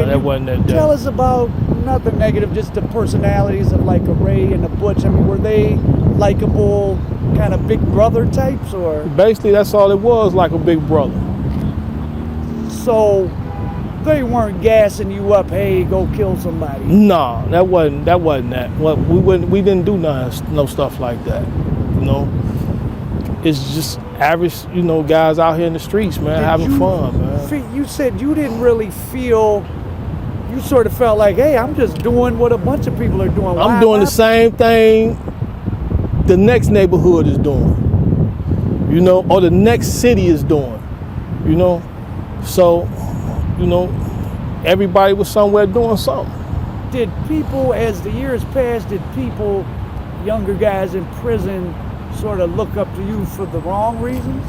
that wasn't that. Tell us about nothing negative, just the personalities of like a Ray and a Butch. I mean, were they likable, kind of big brother types, or? Basically, that's all it was, like a big brother. So they weren't gassing you up, hey, go kill somebody. No, that wasn't that. Well, we didn't do no stuff like that. You know, it's just average, you know, guys out here in the streets, man, having fun, man. You said you didn't really feel. You sort of felt like, hey, I'm just doing what a bunch of people are doing. I'm doing the same thing the next neighborhood is doing, you know, or the next city is doing, you know. So, you know, everybody was somewhere doing something. Did people, as the years passed, did people, younger guys in prison, sort of look up to you for the wrong reasons?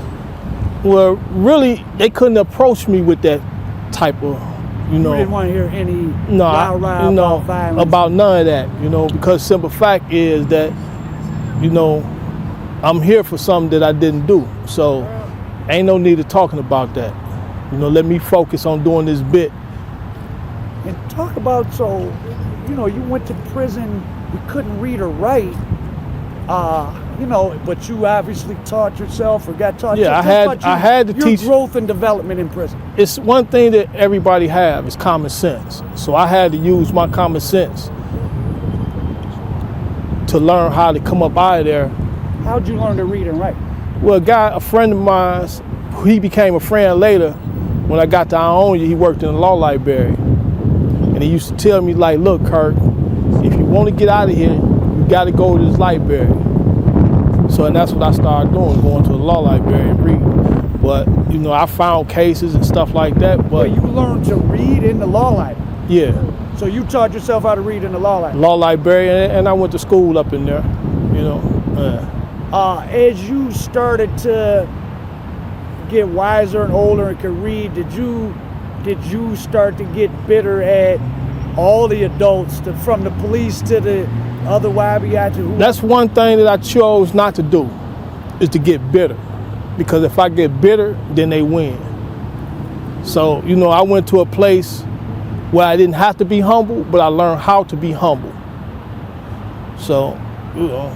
Well, really, they couldn't approach me with that type of, you know. You didn't want to hear any about violence? About none of that, you know, because simple fact is that, you know, I'm here for something that I didn't do. So ain't no need of talking about that. You know, let me focus on doing this bit. And talk about, so, you know, you went to prison, you couldn't read or write, you know, but you obviously taught yourself or got taught. Yeah, I had to teach. Your growth and development in prison. It's one thing that everybody have is common sense. So I had to use my common sense to learn how to come up out of there. How'd you learn to read and write? Well, a friend of mine, he became a friend later. When I got to Ionia, he worked in the law library. And he used to tell me, like, look, Kirk, if you want to get out of here, you got to go to this library. So, and that's what I started doing, going to the law library and reading. But, you know, I found cases and stuff like that. But you learned to read in the law library? Yeah. So you taught yourself how to read in the law library? Law library, and I went to school up in there, you know. As you started to get wiser and older and could read, did you start to get bitter at all the adults, from the police to the other YBI to who? That's one thing that I chose not to do, is to get bitter. Because if I get bitter, then they win. So, you know, I went to a place where I didn't have to be humble, but I learned how to be humble. So, you know.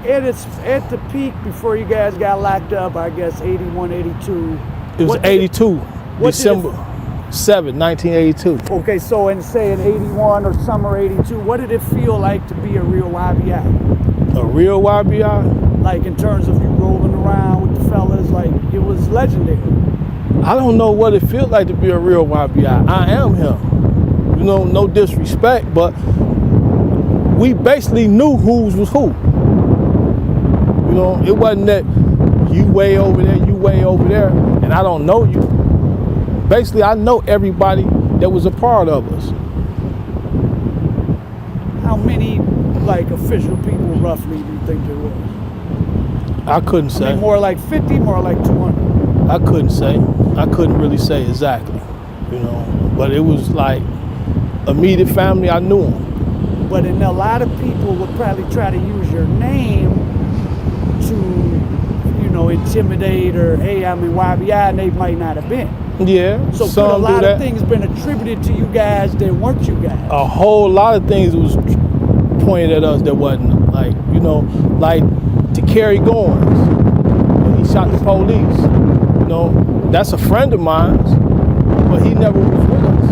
And it's at the peak before you guys got locked up, I guess, 81, 82. It was 82, December 7, 1982. Okay, so in 81 or summer 82, what did it feel like to be a real YBI? A real YBI? Like in terms of you rolling around with the fellas, like it was legendary. I don't know what it feels like to be a real YBI. I am him. You know, no disrespect, but we basically knew whose was who. You know, it wasn't that you way over there, you way over there, and I don't know you. Basically, I know everybody that was a part of us. How many, like, official people roughly do you think there was? I couldn't say. I mean, more like 50, more like 200? I couldn't say. I couldn't really say exactly, you know. But it was like immediate family, I knew them. But then a lot of people would probably try to use your name to, you know, intimidate or, hey, I'm in YBI, and they might not have been. Yeah, so could a lot of things been attributed to you guys that weren't you guys? A whole lot of things was pointed at us that wasn't. Like, you know, like to Kerry Goins, when he shot the police. You know, that's a friend of mine, but he never was with us.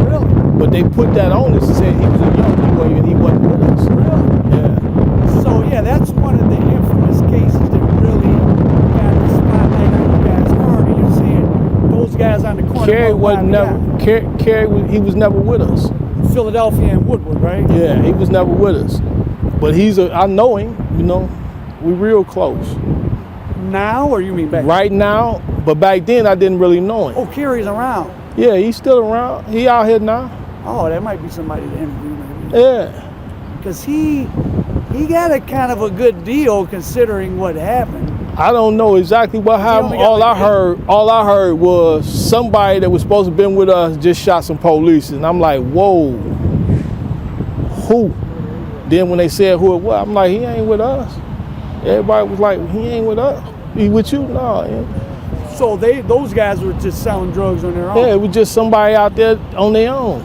Really? But they put that on us and said he was a young boy and he wasn't with us. Really? Yeah. So yeah, that's one of the infamous cases that really got the spotlight on you guys hard. And you're saying those guys on the corner. Kerry wasn't never. Kerry, he was never with us. Philadelphia and Woodward, right? Yeah, he was never with us. But I know him. You know, we real close. Now, or you mean back? Right now, but back then I didn't really know him. Oh, Kerry's around. Yeah, he's still around. He out here now. Oh, that might be somebody to interview, maybe. Yeah. Because he got a kind of a good deal considering what happened. I don't know exactly what happened. All I heard was somebody that was supposed to have been with us just shot some police, and I'm like, whoa, who? Then when they said who it was, I'm like, he ain't with us. Everybody was like, he ain't with us. He with you? No. Yeah. So those guys were just selling drugs on their own. Yeah, it was just somebody out there on their own.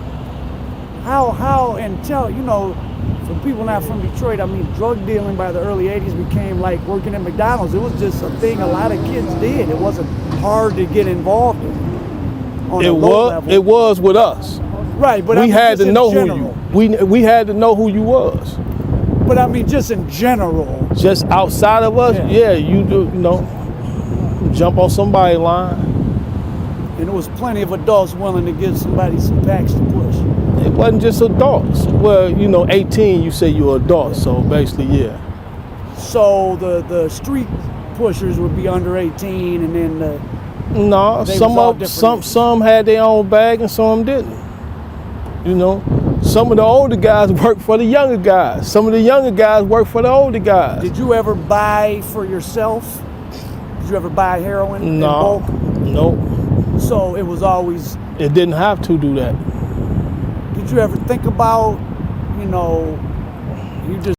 How and tell, for people not from Detroit, I mean, drug dealing by the early 80s became like working at McDonald's. It was just a thing a lot of kids did. It wasn't hard to get involved in on a low level. It was with us. Right, but We I mean, had just to in know general. who you. We had to know who you was. But I mean, just in general. Just outside of us, Yeah. you do, jump on somebody's line. And there was plenty of adults willing to give somebody some packs to push. It wasn't just adults. Well, 18, you say you're adult, so basically, yeah. So the street pushers would be under 18, and then No, They was all different. some had their own bag and some didn't. Some of the older guys worked for the younger guys. Some of the younger guys worked for the older guys. did you ever buy for yourself? Did you ever buy heroin in No, bulk? nope. So it was always. It didn't have to do that. Did you ever think about, you just